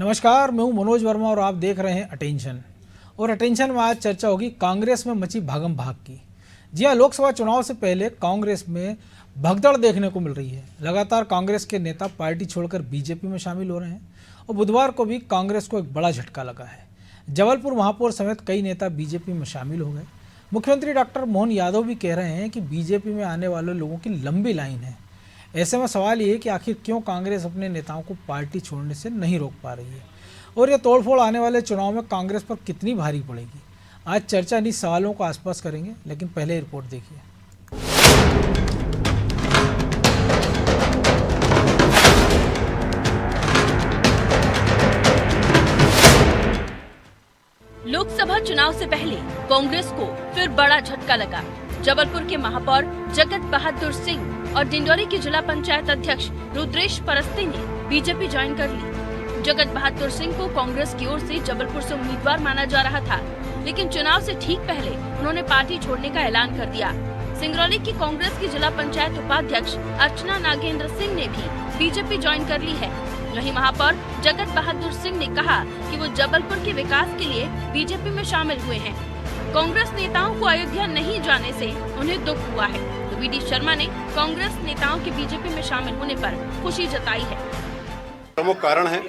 नमस्कार, मैं हूं मनोज वर्मा और आप देख रहे हैं अटेंशन। और अटेंशन में आज चर्चा होगी कांग्रेस में मची भागम भाग की। जी हां, लोकसभा चुनाव से पहले कांग्रेस में भगदड़ देखने को मिल रही है। लगातार कांग्रेस के नेता पार्टी छोड़कर बीजेपी में शामिल हो रहे हैं और बुधवार को भी कांग्रेस को एक बड़ा झटका लगा है। जबलपुर महापौर समेत कई नेता बीजेपी में शामिल हो गए। मुख्यमंत्री डॉक्टर मोहन यादव भी कह रहे हैं कि बीजेपी में आने वाले लोगों की लंबी लाइन है। ऐसे में सवाल ये है कि आखिर क्यों कांग्रेस अपने नेताओं को पार्टी छोड़ने से नहीं रोक पा रही है और ये तोड़फोड़ आने वाले चुनाव में कांग्रेस पर कितनी भारी पड़ेगी। आज चर्चा इन्हीं सवालों को आसपास करेंगे, लेकिन पहले रिपोर्ट देखिए। लोकसभा चुनाव से पहले कांग्रेस को फिर बड़ा झटका लगा। जबलपुर के महापौर जगत बहादुर सिंह और डिंडोरी के जिला पंचायत अध्यक्ष रुद्रेश परस्ते ने बीजेपी ज्वाइन कर ली। जगत बहादुर सिंह को कांग्रेस की ओर से जबलपुर से उम्मीदवार माना जा रहा था, लेकिन चुनाव से ठीक पहले उन्होंने पार्टी छोड़ने का ऐलान कर दिया। सिंगरौली की कांग्रेस की जिला पंचायत उपाध्यक्ष अर्चना नागेंद्र सिंह ने भी बीजेपी ज्वाइन कर ली है। वहीं महापौर जगत बहादुर सिंह ने कहा कि वो जबलपुर के विकास के लिए बीजेपी में शामिल हुए हैं। कांग्रेस नेताओं को अयोध्या नहीं जाने से उन्हें दुख हुआ है, तो वी डी शर्मा ने कांग्रेस नेताओं के बीजेपी में शामिल होने पर खुशी जताई है। प्रमुख कारण है।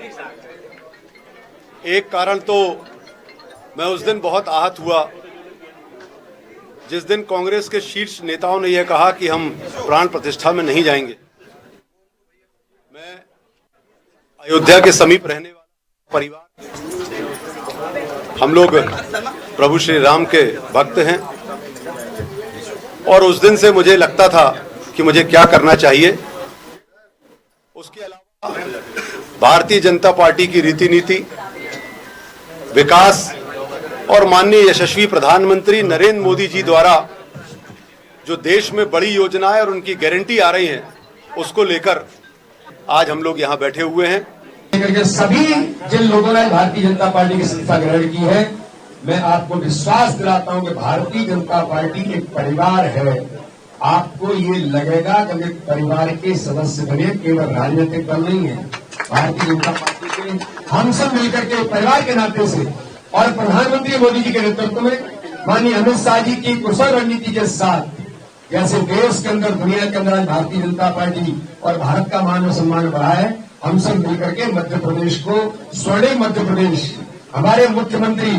एक कारण तो मैं उस दिन बहुत आहत हुआ जिस दिन कांग्रेस के शीर्ष नेताओं ने यह कहा कि हम प्राण प्रतिष्ठा में नहीं जाएंगे। मैं अयोध्या के समीप रहने वाला परिवार, हम लोग प्रभु श्री राम के भक्त हैं और उस दिन से मुझे लगता था कि मुझे क्या करना चाहिए। उसके अलावा भारतीय जनता पार्टी की रीति नीति, विकास और माननीय यशस्वी प्रधानमंत्री नरेंद्र मोदी जी द्वारा जो देश में बड़ी योजनाएं और उनकी गारंटी आ रही हैं, उसको लेकर आज हम लोग यहाँ बैठे हुए हैं। सभी जिन लोगों ने भारतीय जनता पार्टी की सत्ता ग्रहण की है, मैं आपको विश्वास दिलाता हूं कि भारतीय जनता पार्टी एक परिवार है। आपको ये लगेगा कि एक परिवार के सदस्य बने, केवल राजनीतिक दल नहीं है। भारतीय जनता पार्टी के हम सब मिलकर के परिवार के नाते से और प्रधानमंत्री मोदी जी के नेतृत्व में माननीय अमित शाह जी की कुशल रणनीति के साथ जैसे देश के अंदर, दुनिया के अंदर भारतीय जनता पार्टी और भारत का मान और सम्मान बढ़ा है, हम सब मिलकर के मध्य प्रदेश को स्वर्णिम मध्य प्रदेश, हमारे मुख्यमंत्री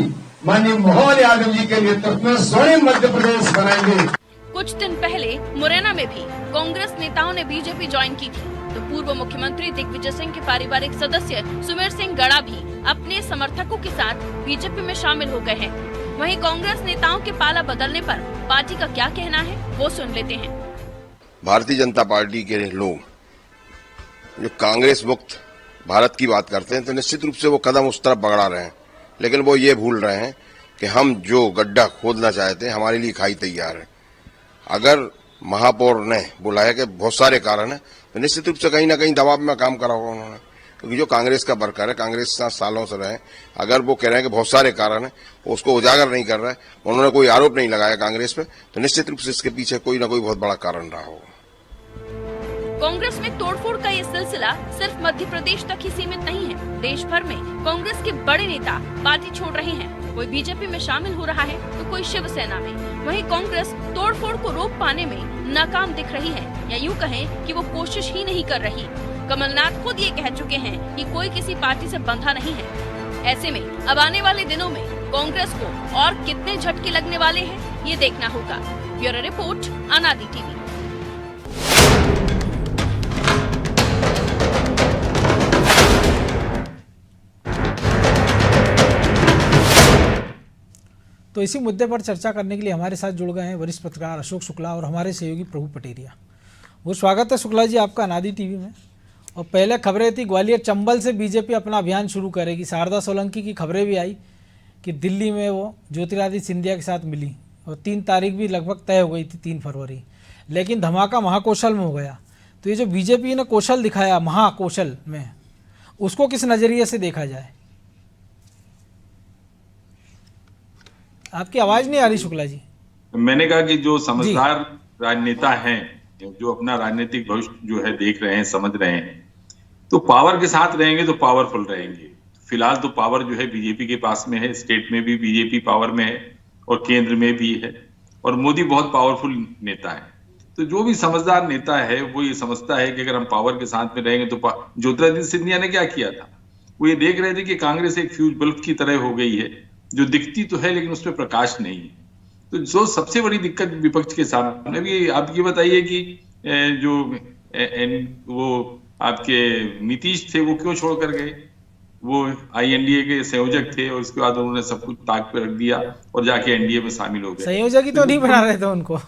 माननीय मोहन यादव जी के नेतृत्व में स्वर्णिम मध्य प्रदेश बनाएंगे। कुछ दिन पहले मुरैना में भी कांग्रेस नेताओं ने बीजेपी ज्वाइन की थी, तो पूर्व मुख्यमंत्री दिग्विजय सिंह के पारिवारिक सदस्य सुमेर सिंह गड़ा भी अपने समर्थकों के साथ बीजेपी में शामिल हो गए हैं। वहीं कांग्रेस नेताओं के पाला बदलने पर पार्टी का क्या कहना है, वो सुन लेते हैं। भारतीय जनता पार्टी के लोग जो कांग्रेस मुक्त भारत की बात करते हैं, तो निश्चित रूप से वो कदम उस तरफ बढ़ा रहे हैं, लेकिन वो ये भूल रहे हैं कि हम जो गड्ढा खोदना चाहते हैं, हमारे लिए खाई तैयार है। अगर महापौर ने बुलाया कि बहुत सारे कारण है, तो निश्चित रूप से कहीं ना कहीं दबाव में काम करा होगा उन्होंने, क्योंकि जो कांग्रेस का वर्कर है, कांग्रेस के साथ सालों से रहे, अगर वो कह रहे हैं कि बहुत सारे कारण है, उसको उजागर नहीं कर रहा है, उन्होंने कोई आरोप नहीं लगाया कांग्रेस पे, तो निश्चित रूप से इसके पीछे कोई ना कोई बहुत बड़ा कारण रहा होगा। कांग्रेस में तोड़फोड़ का ये सिलसिला सिर्फ मध्य प्रदेश तक ही सीमित नहीं है। देश भर में कांग्रेस के बड़े नेता पार्टी छोड़ रहे हैं। कोई बीजेपी में शामिल हो रहा है तो कोई शिवसेना में। वहीं कांग्रेस तोड़फोड़ को रोक पाने में नाकाम दिख रही है, या यूं कहें कि वो कोशिश ही नहीं कर रही। कमलनाथ खुद ये कह चुके हैं कि कोई किसी पार्टी से बंधा नहीं है। ऐसे में अब आने वाले दिनों में कांग्रेस को और कितने झटके लगने वाले हैं, ये देखना होगा। ब्यूरो रिपोर्ट, अनादि टीवी। तो इसी मुद्दे पर चर्चा करने के लिए हमारे साथ जुड़ गए हैं वरिष्ठ पत्रकार अशोक शुक्ला और हमारे सहयोगी प्रभु पटेरिया। वो स्वागत है शुक्ला जी आपका अनादि टीवी में। और पहले खबरें थी ग्वालियर चंबल से बीजेपी अपना अभियान शुरू करेगी। शारदा सोलंकी की खबरें भी आई कि दिल्ली में वो ज्योतिरादित्य सिंधिया के साथ मिली और 3 तारीख भी लगभग तय हो गई थी, 3 फरवरी, लेकिन धमाका महाकौशल में हो गया। तो ये जो बीजेपी ने कौशल दिखाया महाकौशल में, उसको किस नज़रिए से देखा जाए? आपकी आवाज नहीं आ रही शुक्ला जी। मैंने कहा कि जो समझदार राजनेता हैं, जो अपना राजनीतिक भविष्य जो है देख रहे हैं, समझ रहे हैं, तो पावर के साथ रहेंगे तो पावरफुल रहेंगे। फिलहाल तो पावर जो है बीजेपी के पास में है, स्टेट में भी बीजेपी पावर में है और केंद्र में भी है, और मोदी बहुत पावरफुल नेता है। तो जो भी समझदार नेता है वो ये समझता है कि अगर हम पावर के साथ में रहेंगे तो ज्योतिरादित्य सिंधिया ने क्या किया था, वो ये देख रहे थे कि कांग्रेस एक फ्यूज बल्ब की तरह हो गई है, जो दिखती तो है लेकिन उसमें प्रकाश नहीं है। तो जो सबसे बड़ी दिक्कत विपक्ष के सामने भी, आप ये बताइए कि जो वो आपके नीतीश थे वो क्यों छोड़ कर गए? वो INDA के संयोजक थे और उसके बाद उन्होंने सब कुछ ताक पे रख दिया और जाके NDA में शामिल हो गए। संयोजक ही तो नहीं बना रहे थे उनको।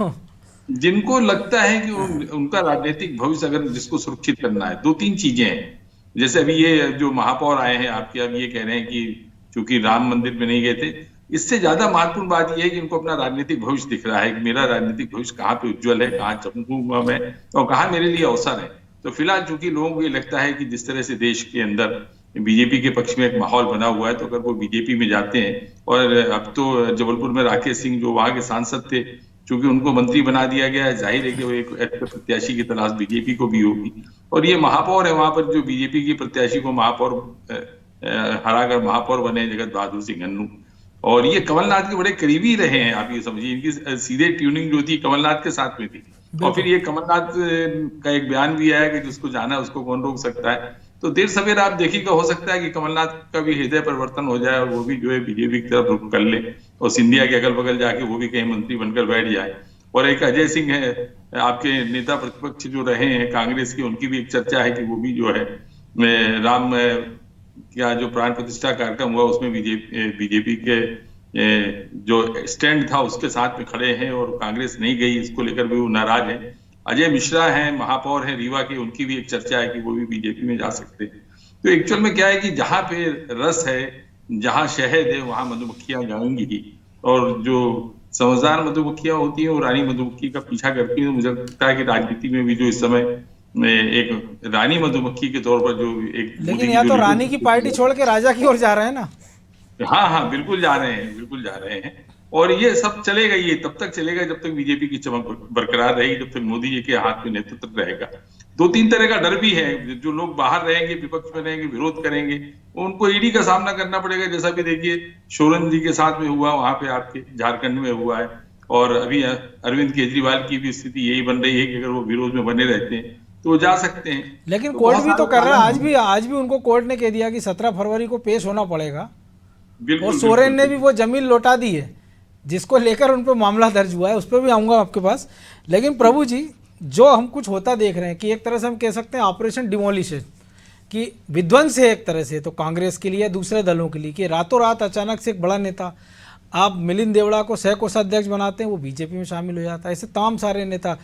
जिनको लगता है कि उनका राजनीतिक भविष्य अगर जिसको सुरक्षित करना है, दो तीन चीजें हैं। जैसे अभी ये जो महापौर आए हैं आपके, अब ये कह रहे हैं कि चूंकि राम मंदिर में नहीं गए थे, इससे ज्यादा महत्वपूर्ण बात यह है कि इनको अपना राजनीतिक भविष्य दिख रहा है कि मेरा राजनीतिक भविष्य कहाँ पे उज्जवल है, कहाँ चमकूंगा मैं और कहाँ मेरे लिए अवसर है। तो फिलहाल चूंकि लोगों को ये लगता है कि जिस तरह से देश के अंदर बीजेपी के पक्ष में एक माहौल बना हुआ है, तो अगर वो बीजेपी में जाते हैं, और अब तो जबलपुर में राकेश सिंह जो वहां के सांसद थे, चूंकि उनको मंत्री बना दिया गया है, जाहिर है कि वो एक प्रत्याशी की तलाश बीजेपी को भी होगी। और ये महापौर है वहां पर जो बीजेपी की प्रत्याशी को महापौर हराकर महापौर बने जगत बहादुर सिंह अन्नू, और ये कमलनाथ के बड़े करीबी रहे हैं। आप ये समझिए, इनकी सीधे ट्यूनिंग जो थी कमलनाथ के साथ में थी। और फिर ये कमलनाथ का एक बयान भी आया कि जिसको जाना है उसको कौन रोक सकता है। तो देर सवेर आप देखिएगा, हो सकता है कि कमलनाथ का भी हृदय परिवर्तन हो जाए और वो भी जो है बीजेपी की तरफ रुख कर ले और सिंधिया के अगल बगल जाके वो भी कहीं मंत्री बनकर बैठ जाए। और एक अजय सिंह है, आपके नेता प्रतिपक्ष जो रहे हैं कांग्रेस के, उनकी भी एक चर्चा है कि वो भी जो है राम क्या जो प्राण प्रतिष्ठा कार्यक्रम हुआ उसमें बीजेपी के जो स्टैंड था उसके साथ में खड़े हैं और कांग्रेस नहीं गई, इसको लेकर भी वो नाराज है। अजय मिश्रा हैं, महापौर हैं रीवा के, उनकी भी एक चर्चा है कि वो भी बीजेपी में जा सकते हैं। तो एक्चुअल में क्या है कि जहां पे रस है, जहां शहद है, वहां मधुमक्खियां जाएंगी ही, और जो समझदार मधुमक्खियां होती हैं वो रानी मधुमक्खी का पीछा करती है। मुझे लगता है कि राजनीति में भी जो इस समय एक रानी मधुमक्खी के तौर पर जो एक, लेकिन या तो रानी की पार्टी छोड़ के राजा की ओर जा रहे हैं ना। हाँ, बिल्कुल जा रहे हैं, बिल्कुल जा रहे हैं। और ये सब चलेगा, ये तब तक चलेगा जब तक बीजेपी की चमक बरकरार रहेगी, जब तक मोदी जी के हाथ में नेतृत्व रहेगा। दो तीन तरह का डर भी है, जो लोग बाहर रहेंगे, विपक्ष में रहेंगे, विरोध करेंगे, उनको ईडी का सामना करना पड़ेगा। जैसा भी देखिए सोरेन जी के साथ में हुआ, वहां पे आपके झारखंड में हुआ है, और अभी अरविंद केजरीवाल की भी स्थिति यही बन रही है कि अगर वो विरोध में बने रहते हैं तो वो जा सकते हैं। लेकिन कोर्ट भी तो कर रहा है, आज भी उनको कोर्ट ने कह दिया कि 17 फरवरी को पेश होना पड़ेगा। और सोरेन ने भी वो जमीन लौटा दी है जिसको लेकर उन पर मामला दर्ज हुआ है, उस पर भी आऊँगा आपके पास। लेकिन प्रभु जी, जो हम कुछ होता देख रहे हैं कि एक तरह से हम कह सकते हैं ऑपरेशन डिमोलिशन, कि विध्वंस है एक तरह से तो कांग्रेस के लिए, दूसरे दलों के लिए, कि रातों रात अचानक से एक बड़ा नेता, आप मिलिंद देवड़ा को सह कोषाध्यक्ष बनाते हैं, वो बीजेपी में शामिल हो जाता है। ऐसे तमाम सारे नेता,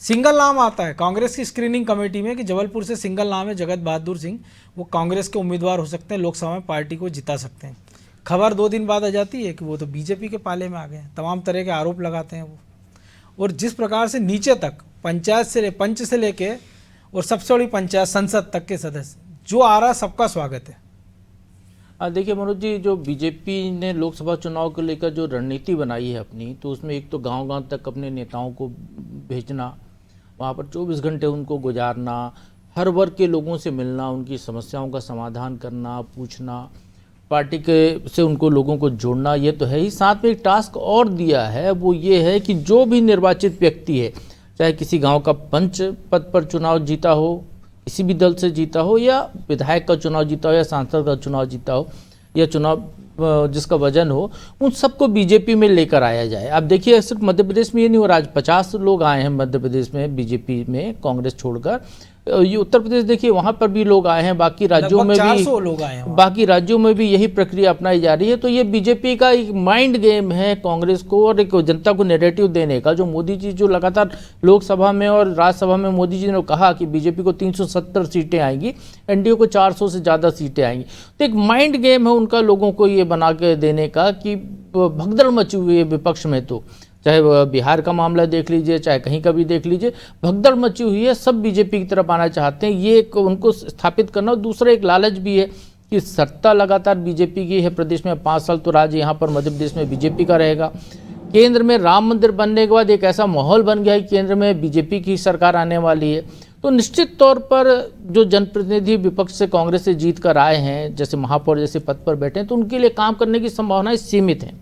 सिंगल नाम आता है कांग्रेस की स्क्रीनिंग कमेटी में कि जबलपुर से सिंगल नाम है जगत बहादुर सिंह, वो कांग्रेस के उम्मीदवार हो सकते हैं, लोकसभा में पार्टी को जिता सकते हैं। खबर 2 दिन बाद आ जाती है कि वो तो बीजेपी के पाले में आ गए हैं। तमाम तरह के आरोप लगाते हैं वो, और जिस प्रकार से नीचे तक पंचायत से पंच से लेके और सबसे बड़ी पंचायत संसद तक के सदस्य जो आ रहा, सबका स्वागत है। देखिए मनोज जी, जो बीजेपी ने लोकसभा चुनाव को लेकर जो रणनीति बनाई है अपनी, तो उसमें एक तो गांव-गांव तक अपने नेताओं को भेजना, वहाँ पर 24 घंटे उनको गुजारना, हर वर्ग के लोगों से मिलना, उनकी समस्याओं का समाधान करना, पूछना, पार्टी के से उनको लोगों को जोड़ना, ये तो है ही। साथ में एक टास्क और दिया है, वो ये है कि जो भी निर्वाचित व्यक्ति है, चाहे किसी गांव का पंच पद पर चुनाव जीता हो, किसी भी दल से जीता हो, या विधायक का चुनाव जीता हो, या सांसद का चुनाव जीता हो, या चुनाव जिसका वजन हो, उन सबको बीजेपी में लेकर आया जाए। अब देखिए, सिर्फ मध्य प्रदेश में ये नहीं हो रहा, आज 50 लोग आए हैं मध्य प्रदेश में बीजेपी में, कांग्रेस छोड़कर। ये उत्तर प्रदेश देखिए, वहाँ पर भी लोग आए हैं, बाकी राज्यों में भी लोग आए हैं, बाकी राज्यों में भी यही प्रक्रिया अपनाई जा रही है। तो ये बीजेपी का एक माइंड गेम है कांग्रेस को, और एक जनता को नैरेटिव देने का। जो मोदी जी जो लगातार लोकसभा में और राज्यसभा में मोदी जी ने कहा कि बीजेपी को 370 सीटें आएंगी, एनडीए को 400 से ज़्यादा सीटें आएंगी, तो एक माइंड गेम है उनका लोगों को ये बना के देने का कि भगदड़ मची हुई है विपक्ष में। तो चाहे बिहार का मामला देख लीजिए, चाहे कहीं का भी देख लीजिए, भगदड़ मची हुई है, सब बीजेपी की तरफ आना चाहते हैं। ये एक उनको स्थापित करना, और दूसरा एक लालच भी है कि सत्ता लगातार बीजेपी की है प्रदेश में, 5 साल तो राज यहाँ पर मध्य प्रदेश में बीजेपी का रहेगा। केंद्र में राम मंदिर बनने के बाद एक ऐसा माहौल बन गया है कि केंद्र में बीजेपी की सरकार आने वाली है, तो निश्चित तौर पर जो जनप्रतिनिधि विपक्ष से कांग्रेस से जीत कर आए हैं, जैसे महापौर जैसे पद पर बैठे हैं, तो उनके लिए काम करने की संभावनाएं सीमित हैं।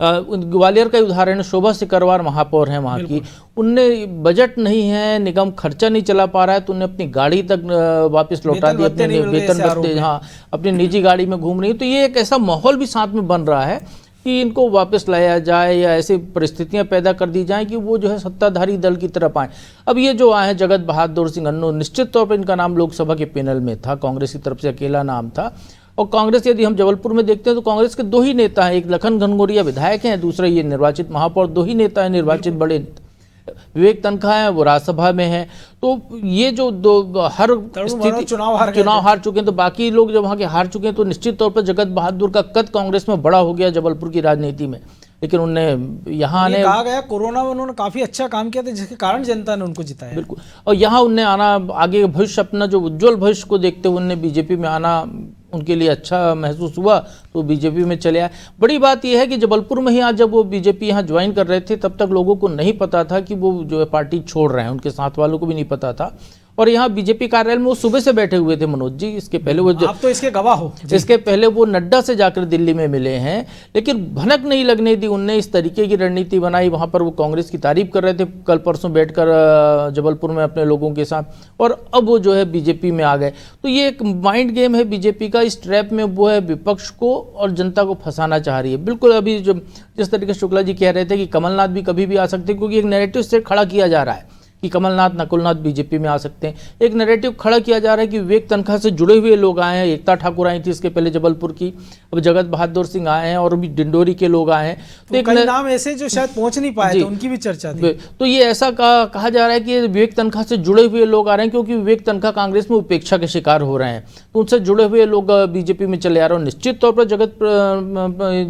ग्वालियर का उदाहरण है, शोभा सिकरवार महापौर हैं वहाँ की, उनने बजट नहीं है, निगम खर्चा नहीं चला पा रहा है, तो उन्हें अपनी गाड़ी तक वापस लौटा दी, अपने वेतन भत्ते, हाँ, अपनी निजी गाड़ी में घूम रही है। तो ये एक ऐसा माहौल भी साथ में बन रहा है कि इनको वापस लाया जाए या ऐसी परिस्थितियां पैदा कर दी जाएं कि वो जो है सत्ताधारी दल की तरफ आए। अब ये जो आए हैं जगत बहादुर सिंह अन्नू, निश्चित तौर पर इनका नाम लोकसभा के पैनल में था, कांग्रेस की तरफ से अकेला नाम था। और कांग्रेस, यदि हम जबलपुर में देखते हैं तो कांग्रेस के दो ही नेता हैं, एक लखन घनघोरिया विधायक हैं, दूसरा ये निर्वाचित महापौर, दो ही नेता हैं निर्वाचित बड़े। विवेक तनखा है, वो राज्यसभा में है। तो ये जो दो हर स्थिति चुनाव हार चुके हैं, तो बाकी लोग जब वहाँ के हार चुके हैं, तो निश्चित तौर पर जगत बहादुर का कद कांग्रेस में बड़ा हो गया जबलपुर की राजनीति में। लेकिन उनने यहाँ आने, कहा गया कोरोना में उन्होंने काफी अच्छा काम किया था, जिसके कारण जनता ने उनको जिताया। बिल्कुल, और यहाँ उनने आना, आगे भविष्य, अपना जो उज्जवल भविष्य को देखते हुए उनने बीजेपी में आना उनके लिए अच्छा महसूस हुआ, तो बीजेपी में चले आए। बड़ी बात यह है कि जबलपुर में ही आज जब वो बीजेपी यहाँ ज्वाइन कर रहे थे, तब तक लोगों को नहीं पता था कि वो जो है पार्टी छोड़ रहे हैं, उनके साथ वालों को भी नहीं पता था। और यहाँ बीजेपी कार्यालय में वो सुबह से बैठे हुए थे मनोज जी। इसके पहले वो, आप तो इसके गवाह हो, इसके पहले वो नड्डा से जाकर दिल्ली में मिले हैं, लेकिन भनक नहीं लगने दी। उनने इस तरीके की रणनीति बनाई, वहाँ पर वो कांग्रेस की तारीफ कर रहे थे कल परसों बैठकर जबलपुर में अपने लोगों के साथ, और अब वो जो है बीजेपी में आ गए। तो ये एक माइंड गेम है बीजेपी का, इस ट्रैप में वो है विपक्ष को और जनता को फंसाना चाह रही है। बिल्कुल, अभी जो जिस तरीके से शुक्ला जी कह रहे थे कि कमलनाथ भी कभी भी आ सकते हैं, क्योंकि एक नैरेटिव से खड़ा किया जा रहा है कि कमलनाथ नकुलनाथ बीजेपी में आ सकते हैं। एक नैरेटिव खड़ा किया जा रहा है कि विवेक तनखा से जुड़े हुए लोग आए हैं, एकता ठाकुर आई थी इसके पहले जबलपुर की, अब जगत बहादुर सिंह आए हैं, और भी डिंडोरी के लोग आए हैं। तो एक नाम ऐसे जो शायद पहुंच नहीं पाए, तो उनकी भी चर्चा थी। तो ये ऐसा कहा जा रहा है कि विवेक तनखा से जुड़े हुए लोग आ रहे हैं, क्योंकि विवेक तनखा कांग्रेस में उपेक्षा के शिकार हो रहे हैं, तो उनसे जुड़े हुए लोग बीजेपी में चले आ रहे हैं। निश्चित तौर पर जगत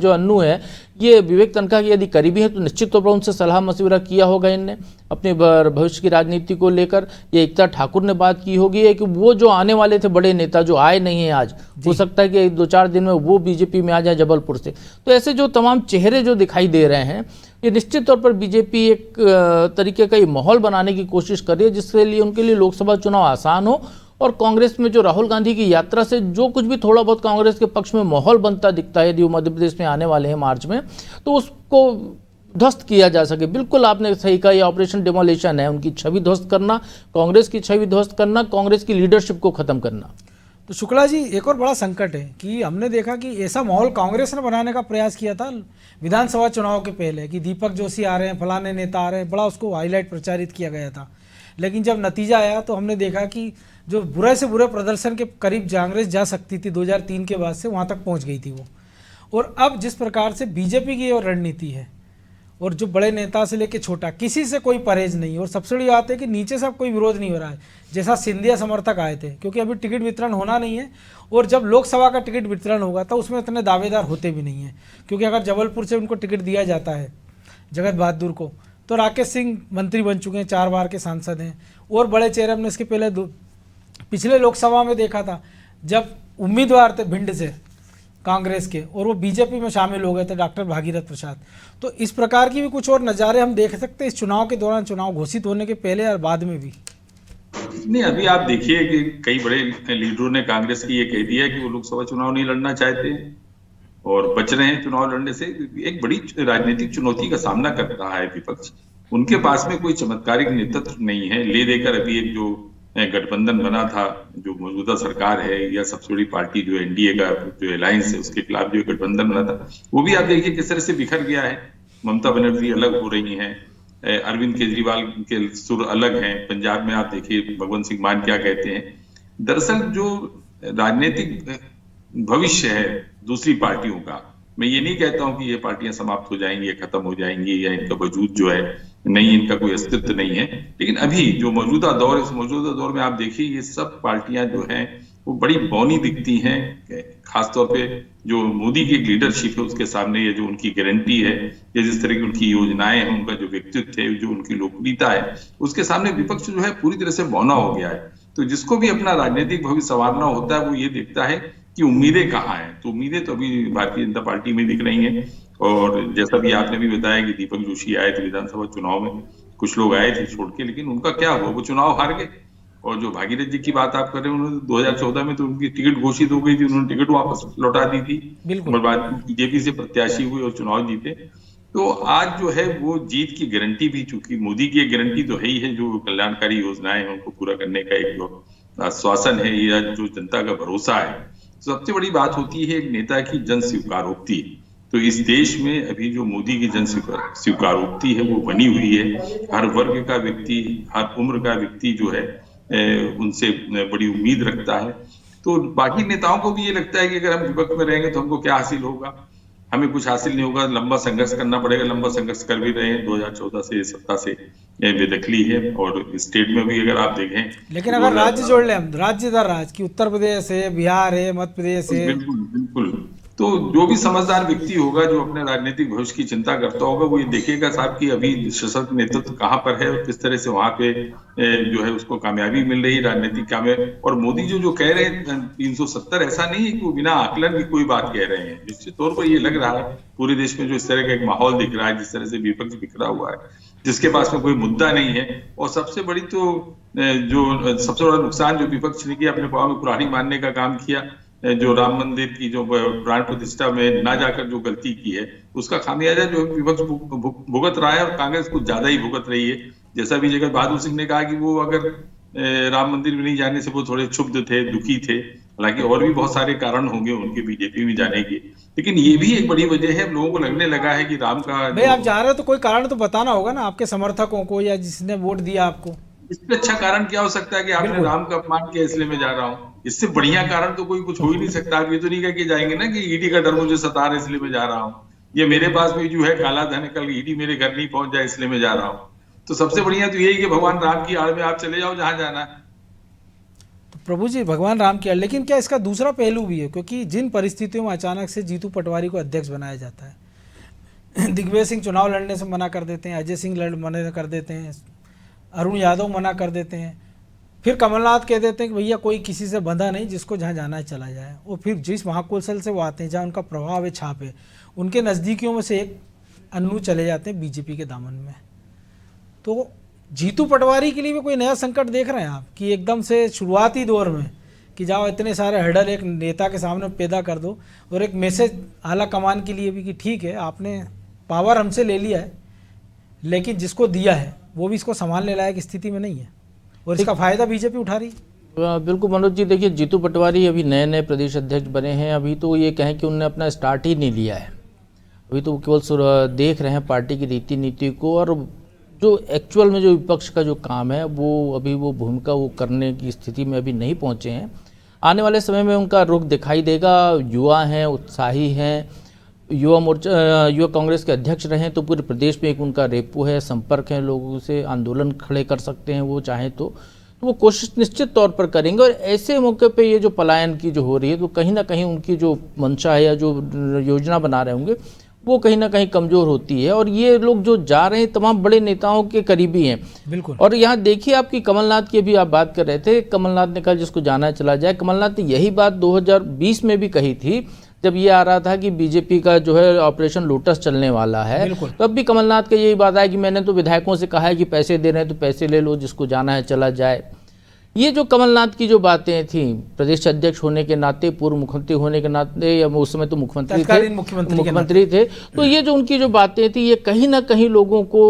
जो अन्नू है, ये विवेक तनखा की यदि करीबी है, तो निश्चित तौर पर उनसे सलाह मशविरा किया होगा इनने अपने भविष्य की राजनीति को लेकर। ये एकता ठाकुर ने बात की होगी है कि वो जो आने वाले थे बड़े नेता जो आए नहीं हैं आज, हो सकता है कि 2-4 दिन में वो बीजेपी में आ जाए जबलपुर से। तो ऐसे जो तमाम चेहरे जो दिखाई दे रहे हैं, ये निश्चित तौर पर बीजेपी एक तरीके का ये माहौल बनाने की कोशिश कर रही है, जिसके लिए उनके लिए लोकसभा चुनाव आसान हो। और कांग्रेस में जो राहुल गांधी की यात्रा से जो कुछ भी थोड़ा बहुत कांग्रेस के पक्ष में माहौल बनता दिखता है, यदि वो मध्य प्रदेश में आने वाले हैं मार्च में, तो उसको ध्वस्त किया जा सके। बिल्कुल आपने सही कहा, ये ऑपरेशन डेमोलिशन है, उनकी छवि ध्वस्त करना, कांग्रेस की छवि ध्वस्त करना, कांग्रेस की लीडरशिप को खत्म करना। तो शुक्ला जी, एक और बड़ा संकट है कि हमने देखा कि ऐसा माहौल कांग्रेस ने बनाने का प्रयास किया था विधानसभा चुनाव के पहले कि दीपक जोशी आ रहे हैं, फलाने नेता आ रहे हैं, बड़ा उसको हाईलाइट प्रचारित किया गया था। लेकिन जब नतीजा आया तो हमने देखा कि जो बुरे से बुरे प्रदर्शन के करीब कांग्रेस जा सकती थी 2003 के बाद से, वहाँ तक पहुँच गई थी वो। और अब जिस प्रकार से बीजेपी की और रणनीति है, और जो बड़े नेता से लेके छोटा, किसी से कोई परहेज नहीं, और सबसे बड़ी बात है कि नीचे से अब कोई विरोध नहीं हो रहा है। जैसा सिंधिया समर्थक आए थे, क्योंकि अभी टिकट वितरण होना नहीं है, और जब लोकसभा का टिकट वितरण होगा तो उसमें इतने दावेदार होते भी नहीं हैं, क्योंकि अगर जबलपुर से उनको टिकट दिया जाता है जगत बहादुर को, तो राकेश सिंह मंत्री बन चुके हैं, 4 बार के सांसद हैं, और बड़े चेहरे हमने इसके पहले पिछले लोकसभा में देखा था जब उम्मीदवार थे भिंड से कांग्रेस के, और वो बीजेपी में शामिल हो गए थे, डॉक्टर भागीरथ प्रसाद। तो इस प्रकार की भी कुछ और नज़ारे हम देख सकते हैं इस चुनाव के दौरान, चुनाव घोषित होने के पहले और बाद में भी। नहीं, अभी आप देखिए कि कई बड़े लीडरों ने कांग्रेस की ये कह दिया है कि वो लोकसभा चुनाव नहीं लड़ना चाहते और बच रहे हैं चुनाव लड़ने से। एक बड़ी राजनीतिक चुनौती का सामना कर रहा है विपक्ष। उनके पास में कोई चमत्कारिक नेतृत्व नहीं है। ले देकर अभी एक जो गठबंधन बना था, जो मौजूदा सरकार है या सबसे बड़ी पार्टी जो एनडीए का जो अलायंस है उसके खिलाफ जो गठबंधन बना था, वो भी आप देखिए किस तरह से बिखर गया है। ममता बनर्जी अलग हो रही हैं, अरविंद केजरीवाल के सुर अलग हैं। पंजाब में आप देखिए भगवंत सिंह मान क्या कहते हैं। दरअसल जो राजनीतिक भविष्य है दूसरी पार्टियों का, मैं ये नहीं कहता हूं कि ये पार्टियां समाप्त हो जाएंगी या खत्म हो जाएंगी या इनका वजूद जो है नहीं, इनका कोई अस्तित्व नहीं है, लेकिन अभी जो मौजूदा दौर है, उस मौजूदा दौर में आप देखिए ये सब पार्टियां जो हैं वो बड़ी बौनी दिखती हैं। खासतौर पे जो मोदी की लीडरशिप है उसके सामने ये जो उनकी गारंटी है, या जिस तरह की उनकी योजनाएं हैं, उनका जो व्यक्तित्व है, जो उनकी लोकप्रियता है, उसके सामने विपक्ष जो है पूरी तरह से बौना हो गया है। तो जिसको भी अपना राजनीतिक भविष्य संवारना होता है वो ये देखता है कि उम्मीदें कहाँ हैं। तो उम्मीदें तो अभी भारतीय जनता पार्टी में दिख रही हैं। और जैसा भी आपने भी बताया कि दीपक जोशी आए थे विधानसभा चुनाव में, कुछ लोग आए थे छोड़ के, लेकिन उनका क्या हुआ, वो चुनाव हार गए। और जो भागीरथ जी की बात आप कर रहे हैं, उन्होंने 2014 में तो उनकी टिकट घोषित हो गई थी, उन्होंने टिकट वापस लौटा दी थी बिल्कुल। और बाद में बीजेपी से प्रत्याशी हुए और चुनाव जीते। तो आज जो है वो जीत की गारंटी भी, चूंकि मोदी की एक गारंटी तो है ही है, जो कल्याणकारी योजनाएं हैं उनको पूरा करने का एक जो आश्वासन है या जो जनता का भरोसा है। सबसे बड़ी बात होती है एक नेता की जन स्वीकारोक्ति। तो इस देश में अभी जो मोदी की जन स्वीकारोक्ति है वो बनी हुई है। हर वर्ग का व्यक्ति, हर उम्र का व्यक्ति जो है उनसे बड़ी उम्मीद रखता है। तो बाकी नेताओं को भी ये लगता है कि अगर हम विपक्ष में रहेंगे तो हमको क्या हासिल होगा, हमें कुछ हासिल नहीं होगा, लंबा संघर्ष करना पड़ेगा। लंबा संघर्ष कर भी रहे हैं, 2014 से सत्ता से बेदखली है और स्टेट में भी अगर आप देखें। लेकिन अगर राज्य जोड़ ले हम, राज्य दर राज्य की, उत्तर प्रदेश है, बिहार है, मध्य प्रदेश है, बिल्कुल बिल्कुल। तो जो भी समझदार व्यक्ति होगा, जो अपने राजनीतिक भविष्य की चिंता करता होगा, वो ये देखेगा साहब कि अभी सशक्त नेतृत्व कहाँ पर है और किस तरह से वहां पे जो है उसको कामयाबी मिल रही है, राजनीतिक कामयाबी। और मोदी जो कह रहे हैं 370, ऐसा नहीं है कि वो बिना आकलन की कोई बात कह रहे हैं। निश्चित तौर पर ये लग रहा है पूरे देश में जो इस तरह का एक माहौल दिख रहा है, जिस तरह से विपक्ष बिखरा हुआ है, जिसके पास में कोई मुद्दा नहीं है। और सबसे बड़ी तो जो सबसे बड़ा नुकसान जो विपक्ष ने किया, अपने पाँव में कुल्हाड़ी मारने का काम किया। जो राम मंदिर की जो प्राण प्रतिष्ठा में ना जाकर जो गलती की है, उसका खामियाजा जो विपक्ष भुगत रहा है और कांग्रेस कुछ ज्यादा ही भुगत रही है। जैसा भी जगत बहादुर सिंह ने कहा कि वो अगर राम मंदिर में नहीं जाने से वो थोड़े क्षुब्ध थे, दुखी थे। हालांकि और भी बहुत सारे कारण होंगे उनके बीजेपी में जाने के, लेकिन ये भी एक बड़ी वजह है। लोगों को लगने लगा है कि राम का भाई आप जा रहे हो तो कोई कारण तो बताना होगा ना आपके समर्थकों को या जिसने वोट दिया आपको। इससे अच्छा कारण क्या हो सकता है कि आपने राम का अपमान किया इसलिए मैं जा रहा हूँ। इससे बढ़िया कारण तो कोई कुछ हो ही नहीं सकता। आप ये तो नहीं कह के जाएंगे ना कि ईडी का डर मुझे सता रहा है इसलिए मैं जा रहा हूँ, ये मेरे पास में जो है काला धन, कल ईडी मेरे घर नहीं पहुंच जाए इसलिए मैं जा रहा हूँ। तो सबसे बढ़िया तो यही कि भगवान राम की आड़ में आप चले जाओ जहां जाना है। तो प्रभु जी भगवान राम की आड़, लेकिन क्या इसका दूसरा पहलू भी है? क्योंकि जिन परिस्थितियों में अचानक से जीतू पटवारी को अध्यक्ष बनाया जाता है, दिग्विजय सिंह चुनाव लड़ने से मना कर देते हैं, अजय सिंह मना कर देते हैं, अरुण यादव मना कर देते हैं, फिर कमलनाथ कह देते हैं कि भैया कोई किसी से बंधा नहीं, जिसको जहाँ जाना है चला जाए। और फिर जिस महाकौशल से वो आते हैं, जहाँ उनका प्रभाव है, छाप है, उनके नज़दीकियों में से एक अन्नू चले जाते हैं बीजेपी के दामन में। तो जीतू पटवारी के लिए भी कोई नया संकट देख रहे हैं आप कि एकदम से शुरुआती दौर में कि जाओ इतने सारे हर्डल एक नेता के सामने पैदा कर दो, और एक मैसेज आला कमान के लिए भी कि ठीक है आपने पावर हमसे ले लिया है, लेकिन जिसको दिया है वो भी इसको संभालने लायक स्थिति में नहीं है, और इसका फायदा बीजेपी उठा रही। बिल्कुल मनोज जी, देखिए जीतू पटवारी अभी नए नए प्रदेश अध्यक्ष बने हैं। अभी तो ये कहें कि उन्होंने अपना स्टार्ट ही नहीं लिया है, अभी तो केवल देख रहे हैं पार्टी की रीति नीति को, और जो एक्चुअल में जो विपक्ष का जो काम है वो अभी वो भूमिका वो करने की स्थिति में अभी नहीं पहुंचे हैं। आने वाले समय में उनका रुख दिखाई देगा। युवा हैं, उत्साही हैं, युवा कांग्रेस के अध्यक्ष रहे तो पूरे प्रदेश में एक उनका रेपो है, संपर्क है, लोगों से आंदोलन खड़े कर सकते हैं वो चाहें तो वो कोशिश निश्चित तौर पर करेंगे। और ऐसे मौके पे ये जो पलायन की जो हो रही है, तो कहीं ना कहीं उनकी जो मंशा है या जो योजना बना रहे होंगे वो कहीं ना कहीं कमज़ोर होती है। और ये लोग जो जा रहे हैं तमाम बड़े नेताओं के करीबी हैं। बिल्कुल। और यहाँ देखिए आपकी कमलनाथ की भी आप बात कर रहे थे, कमलनाथ ने कहा जिसको जाना है चला जाए। कमलनाथ ने यही बात 2020 में भी कही थी, जब ये आ रहा था कि बीजेपी का जो है ऑपरेशन लोटस चलने वाला है, तब भी कमलनाथ का यही बात है कि मैंने तो विधायकों से कहा है कि पैसे दे रहे हैं तो पैसे ले लो, जिसको जाना है चला जाए। ये जो कमलनाथ की जो बातें थी, प्रदेश अध्यक्ष होने के नाते, पूर्व मुख्यमंत्री होने के नाते, या उस समय तो मुख्यमंत्री थे, तो ये जो उनकी जो बातें थी ये कहीं ना कहीं लोगों को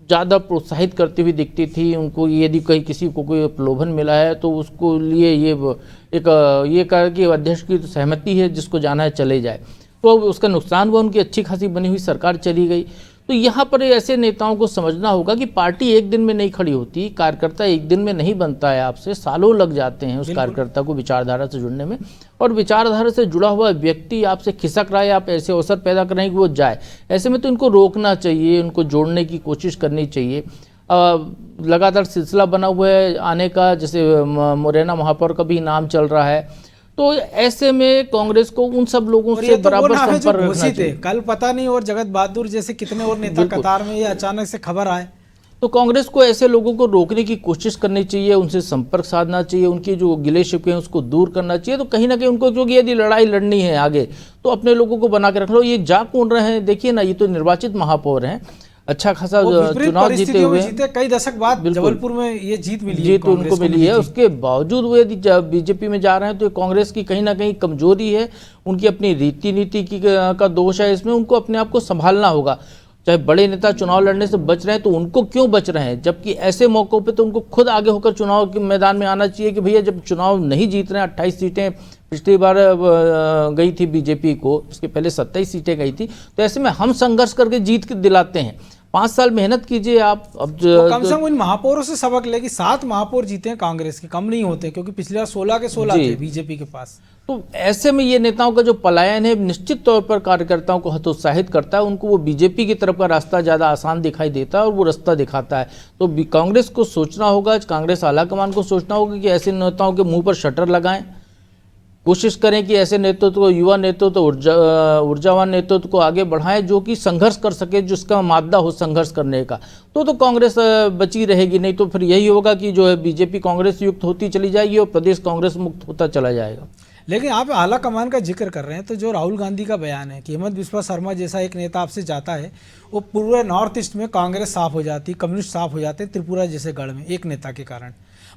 ज़्यादा प्रोत्साहित करती हुई दिखती थी। उनको यदि कहीं किसी को कोई प्रलोभन मिला है तो उसको लिए ये कहा कि अध्यक्ष की तो सहमति है, जिसको जाना है चले जाए, तो उसका नुकसान हुआ। उनकी अच्छी खासी बनी हुई सरकार चली गई। तो यहाँ पर ऐसे नेताओं को समझना होगा कि पार्टी एक दिन में नहीं खड़ी होती, कार्यकर्ता एक दिन में नहीं बनता है, आपसे सालों लग जाते हैं उस कार्यकर्ता को विचारधारा से जुड़ने में। और विचारधारा से जुड़ा हुआ व्यक्ति आपसे खिसक रहा है, आप ऐसे अवसर पैदा कर रहे हैं कि वो जाए, ऐसे में तो इनको रोकना चाहिए, उनको जोड़ने की कोशिश करनी चाहिए। लगातार सिलसिला बना हुआ है आने का, जैसे मुरैना महापौर का भी नाम चल रहा है, तो ऐसे में कांग्रेस को उन सब लोगों से बराबर संपर्क रखना चाहिए। कल पता नहीं और जगत बहादुर जैसे कितने और नेता कतार में ये अचानक से खबर आए, तो कांग्रेस को ऐसे लोगों को रोकने की कोशिश करनी चाहिए, उनसे संपर्क साधना चाहिए, उनकी जो गिले शिकवे हैं उसको दूर करना चाहिए। तो कहीं ना कहीं उनको, क्योंकि यदि लड़ाई लड़नी है आगे तो अपने लोगों को बना के रख लो। ये जा कौन रहे हैं, देखिए ना, ये तो निर्वाचित महापौर हैं, अच्छा खासा वो विपरीत चुनाव जीते परिस्थितियों में हुए जीते, कई दशक बाद बिल्कुल। जबलपुर में ये जीत मिली है, जीत कांग्रेस उनको को मिली है। जीत। उसके बावजूद वो यदि बीजेपी में जा रहे हैं तो ये कांग्रेस की कहीं ना कहीं कमजोरी है, उनकी अपनी रीति नीति की का दोष है इसमें। उनको अपने आप को संभालना होगा। चाहे बड़े नेता चुनाव लड़ने से बच रहे हैं तो उनको क्यों बच रहे हैं, जबकि ऐसे मौक़ों पे तो उनको खुद आगे होकर चुनाव के मैदान में आना चाहिए कि भैया जब चुनाव नहीं जीत रहे हैं, 28 सीटें पिछली बार गई थी बीजेपी को, उसके पहले 27 सीटें गई थी, तो ऐसे में हम संघर्ष करके जीत के दिलाते हैं। 5 साल मेहनत कीजिए आप। अब तो कम से कम इन महापौरों से सबक ले कि 7 महापौर जीते हैं कांग्रेस के, कम नहीं होते, क्योंकि पिछली बार 16 के 16 जी। थे बीजेपी के पास। तो ऐसे में ये नेताओं का जो पलायन है निश्चित तौर पर कार्यकर्ताओं को हतोत्साहित करता है। उनको वो बीजेपी की तरफ का रास्ता ज़्यादा आसान दिखाई देता है और वो रास्ता दिखाता है। तो कांग्रेस को सोचना होगा, कांग्रेस आलाकमान को सोचना होगा कि ऐसे नेताओं के मुंह पर शटर लगाएं। कोशिश करें कि ऐसे नेतृत्व को, युवा नेतृत्व, ऊर्जावान नेतृत्व को आगे बढ़ाएं जो कि संघर्ष कर सके, जिसका मादा हो संघर्ष करने का। तो कांग्रेस बची रहेगी, नहीं तो फिर यही होगा कि जो है बीजेपी कांग्रेस युक्त होती चली जाएगी और प्रदेश कांग्रेस मुक्त होता चला जाएगा। लेकिन आप आला कमान का जिक्र कर रहे हैं, तो जो राहुल गांधी का बयान है कि हेमंत बिस्वा शर्मा जैसा एक नेता आपसे जाता है, वो पूरे नॉर्थ ईस्ट में कांग्रेस साफ हो जाती, कम्युनिस्ट साफ हो जाते हैं, त्रिपुरा जैसे गढ़ में एक नेता के कारण।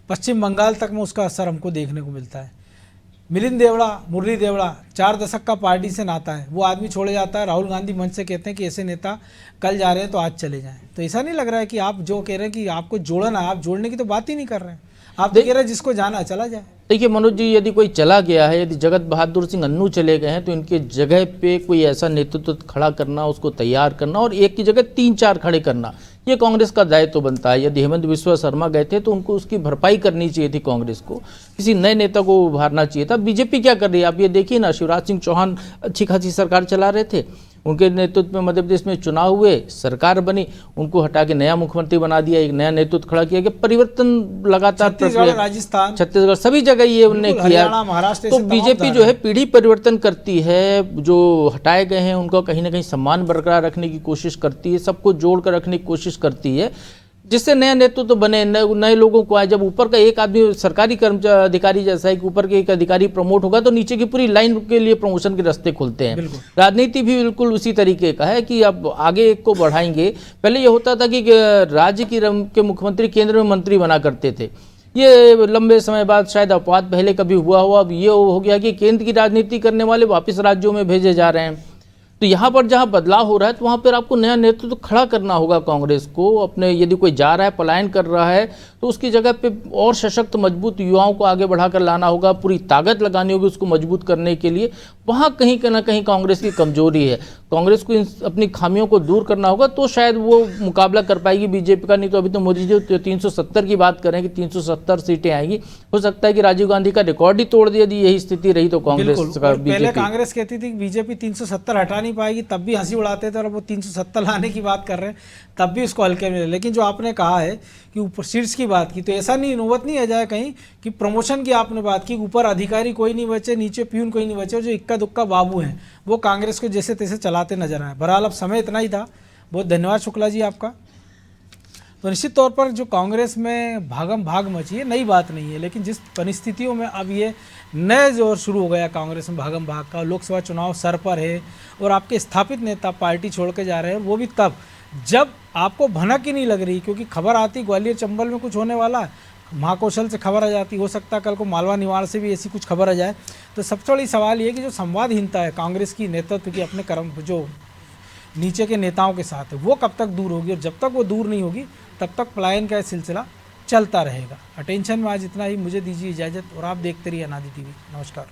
पश्चिम बंगाल तक में उसका असर हमको देखने को मिलता है। मिलिंद देवड़ा, मुरली देवड़ा, 4 दशक का पार्टी से नाता है, वो आदमी छोड़े जाता है। राहुल गांधी मंच से कहते हैं कि ऐसे नेता कल जा रहे हैं तो आज चले जाएं। तो ऐसा नहीं लग रहा है कि आप जो कह रहे हैं कि आपको जोड़ना है, आप जोड़ने की तो बात ही नहीं कर रहे हैं। आप तो कह रहे हैं जिसको जाना चला जाए। देखिए मनोज जी, यदि कोई चला गया है, यदि जगत बहादुर सिंह अन्नू चले गए हैं, तो इनके जगह पे कोई ऐसा नेतृत्व खड़ा करना, उसको तैयार करना और एक की जगह 3-4 खड़े करना, ये कांग्रेस का दायित्व तो बनता है। यदि हेमंत बिस्वा शर्मा गए थे तो उनको उसकी भरपाई करनी चाहिए थी, कांग्रेस को किसी नए नेता को उभारना चाहिए था। बीजेपी क्या कर रही है आप ये देखिए ना। शिवराज सिंह चौहान अच्छी खासी सरकार चला रहे थे, उनके नेतृत्व में मध्य प्रदेश में चुनाव हुए, सरकार बनी, उनको हटा के नया मुख्यमंत्री बना दिया, एक नया नेतृत्व खड़ा किया गया। परिवर्तन लगातार छत्तीसगढ़, राजस्थान, छत्तीसगढ़ सभी जगह ये उन्होंने किया। महाराष्ट्र, तो बीजेपी जो है पीढ़ी परिवर्तन करती है, जो हटाए गए हैं उनको कहीं ना कहीं सम्मान बरकरार रखने की कोशिश करती है, सबको जोड़कर रखने की कोशिश करती है, जिससे नया नेतृत्व तो बने, नए लोगों को आए। जब ऊपर का एक आदमी सरकारी कर्मचारी अधिकारी जैसा है कि ऊपर के एक अधिकारी प्रमोट होगा तो नीचे की पूरी लाइन के लिए प्रमोशन के रास्ते खुलते हैं। राजनीति भी बिल्कुल उसी तरीके का है कि अब आगे एक को बढ़ाएंगे। पहले ये होता था कि राज्य के मुख्यमंत्री केंद्र में मंत्री बना करते थे, ये लंबे समय बाद शायद अपवाद पहले कभी हुआ हो, अब ये हो गया कि केंद्र की राजनीति करने वाले वापस राज्यों में भेजे जा रहे हैं। तो यहाँ पर जहाँ बदलाव हो रहा है तो वहाँ पर आपको नया नेतृत्व खड़ा करना होगा कांग्रेस को अपने। यदि कोई जा रहा है, पलायन कर रहा है, तो उसकी जगह पे और सशक्त मजबूत युवाओं को आगे बढ़ाकर लाना होगा, पूरी ताकत लगानी होगी उसको मजबूत करने के लिए। वहाँ कहीं ना कहीं कांग्रेस की कमजोरी है। कांग्रेस को अपनी खामियों को दूर करना होगा तो शायद वो मुकाबला कर पाएगी बीजेपी का। नहीं तो अभी तो मोदी जी 370 की बात करें कि 370 सीटें आएगी, हो सकता है कि राजीव गांधी का रिकॉर्ड ही तोड़ दिया। यदि यही स्थिति रही तो कांग्रेस का, पहले कांग्रेस कहती थी कि बीजेपी 370 हटा नहीं पाएगी, तब भी हंसी उड़ाते थे, और वो 370 लाने की बात कर रहे हैं तब भी उसको हल्के में। लेकिन जो आपने कहा है कि ऊपर शीर्ष की बात की, तो ऐसा नहीं नौबत नहीं आ जाए कहीं कि प्रमोशन की आपने बात की, ऊपर अधिकारी कोई नहीं बचे, नीचे प्यून कोई नहीं बचे, जो इक्का दुक्का बाबू हैं वो कांग्रेस को जैसे तैसे चलाते नजर आए। बहरहाल अब समय इतना ही था। बहुत धन्यवाद शुक्ला जी आपका। तो निश्चित तौर पर जो कांग्रेस में भागम भाग मची है नई बात नहीं है, लेकिन जिस परिस्थितियों में अब ये नए जोर शुरू हो गया कांग्रेस में भागम भाग का, लोकसभा चुनाव सर पर है और आपके स्थापित नेता पार्टी छोड़ के जा रहे हैं, वो भी तब जब आपको भनक ही नहीं लग रही, क्योंकि खबर आती ग्वालियर चंबल में कुछ होने वाला है, महाकौशल से खबर आ जाती, हो सकता है कल को मालवा निवाड़ से भी ऐसी कुछ खबर आ जाए। तो सबसे बड़ी सवाल ये कि जो संवादहीनता है कांग्रेस की नेतृत्व की अपने कर्म जो नीचे के नेताओं के साथ है, वो कब तक दूर होगी, और जब तक वो दूर नहीं होगी तब तक पलायन का सिलसिला चलता रहेगा। अटेंशन में आज इतना ही, मुझे दीजिए इजाज़त और आप देखते रहिए अनादि टीवी। नमस्कार।